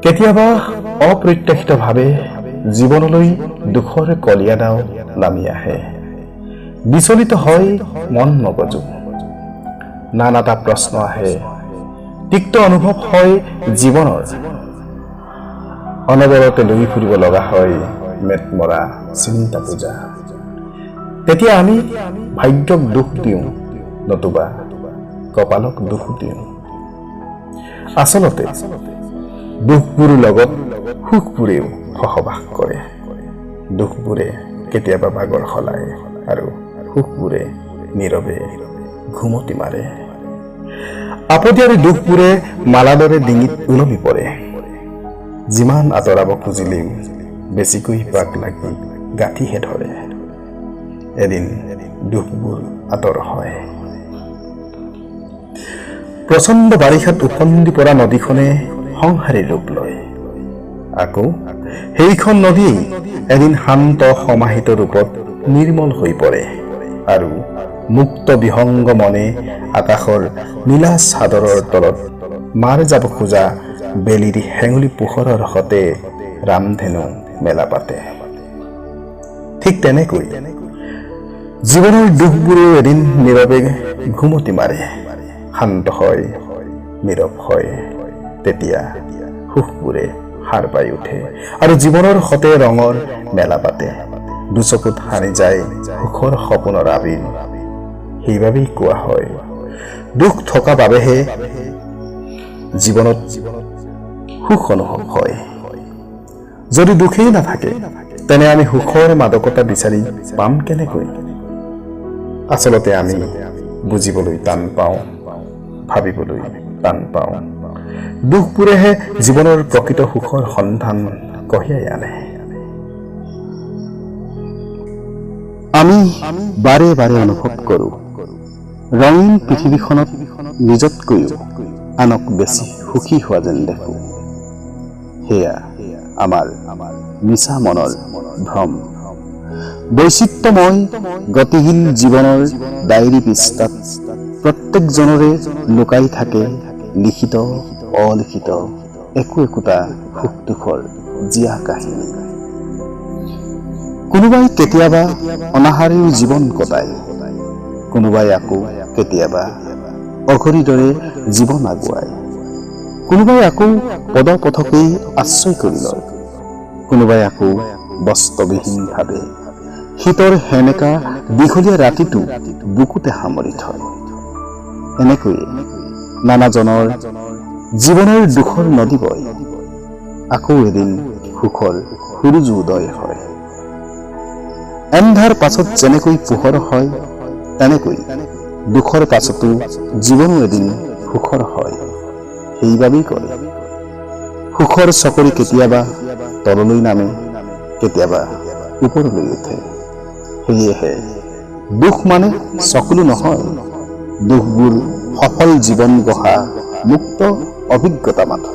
কেতিয়াবা অপ্ৰত্যাশিতভাৱে জীৱনলৈ দুখৰ কলীয়া নাও নামি আহে। বিচলিত হয় মন মগজু, নানাটা প্ৰশ্ন আহে, তিক্ত অনুভৱ হয় জীৱনৰ। অনবৰতে লৈ ফুৰিব লগা হয় মেট মৰা চিন্তা পূজা। তেতিয়া আমি ভাগ্যক দুখ দিওঁ, নতুবা কপালক দুখ দিওঁ। আচলতে দুখবোৰ লগত সুখবোৰেও সহবাস কৰে। দুখবোৰে কেতিয়াবা ভাগৰ সলায় আৰু সুখবোৰে নীৰৱে ঘুমতি মাৰে। আপতিয়াৰী দুখবোৰে মালাদৰে ডিঙিত ওলমি পৰে। যিমান আঁতৰাব খুজিলেও বেছিকৈ পাক লাগি গাঁঠিহে ধৰে। এদিন দুখবোৰ আঁতৰ হয়। প্ৰচণ্ড বাৰিষাত উফন্দি পৰা নদীখনে সংহাৰী ৰূপ লয়। আকৌ সেইখন নদীয়েই এদিন শান্ত সমাহিত ৰূপত নিৰ্মল হৈ পৰে আৰু মুক্ত বিহংগ মনে আকাশৰ নীলা চাদৰৰ তলত মাৰ যাব খোজা বেলিৰ হেঙুলি পোহৰৰ সতে ৰামধেনু মেলা পাতে। ঠিক তেনেকৈ জীৱনৰ দুখবোৰেও এদিন নীৰৱে ঘুমতি মাৰে, শান্ত হয়, নীৰৱ হয়। তেতিয়া সুখবোৰে সাৰ পাই উঠে আৰু জীৱনৰ সতে ৰঙৰ মেলা পাতে। দুচকুত সানি যায় সুখৰ সপোনৰ আবিৰ। সেইবাবেই কোৱা হয়, দুখ থকা বাবেহে জীৱনত সুখ অনুভৱ হয়। যদি দুখেই নাথাকে তেনে আমি সুখৰ মাদকতা বিচাৰি পাম কেনেকৈ? আচলতে আমি বুজিবলৈ টান পাওঁ, ভাবিবলৈ টান পাওঁ। দুখবোৰেহে জীৱনৰ প্ৰকৃত সুখৰ সন্ধান কঢ়িয়াই আনে। আমি বাৰে বাৰে অনুভৱ কৰোঁ, ৰঙীন পৃথিৱীখনত নিজতকৈও আনক বেছি সুখী হোৱা যেন দেখোঁ। সেয়া আমাৰ মিছা মনৰ ভ্ৰম। বৈচিত্ৰ্যময় গতিশীল জীৱনৰ ডায়েৰী পৃষ্ঠাত প্ৰত্যেকজনৰে লুকাই থাকে লিখিত অলিখিত একোটা সুখ দুখৰ জীয়া কাহিনী। কোনোবাই কেতিয়াবা অনাহাৰেও জীৱন কটায়, কোনোবাই আকৌ কেতিয়াবা অঘৰীৰ দৰে জীৱন আগুৱায়। কোনোবাই আকৌ পদপথকেই আশ্ৰয় কৰি লয়, কোনোবাই আকৌ বস্ত্ৰবিহীনভাৱে শীতৰ সেমেকা দীঘলীয়া ৰাতিটো বুকুতে সামৰি থয়। এনেকৈয়ে নানাজনৰ জীৱনৰ দুখৰ নদী বয়। আকৌ এদিন সুখৰ সূৰুজ উদয় হয়। এন্ধাৰ পাছত যেনেকৈ পোহৰ হয়, তেনেকৈ দুখৰ পাছতো জীৱনো এদিন সুখৰ হয়। সেইবাবেই কয়, সুখৰ চকৰি কেতিয়াবা তললৈ নামে, কেতিয়াবা ওপৰলৈ উঠে। সেয়েহে দুখ মানে চকুলো নহয়, দুখবোৰ সফল জীৱন গঢ়া মুক্ত অভিজ্ঞতা মাথো।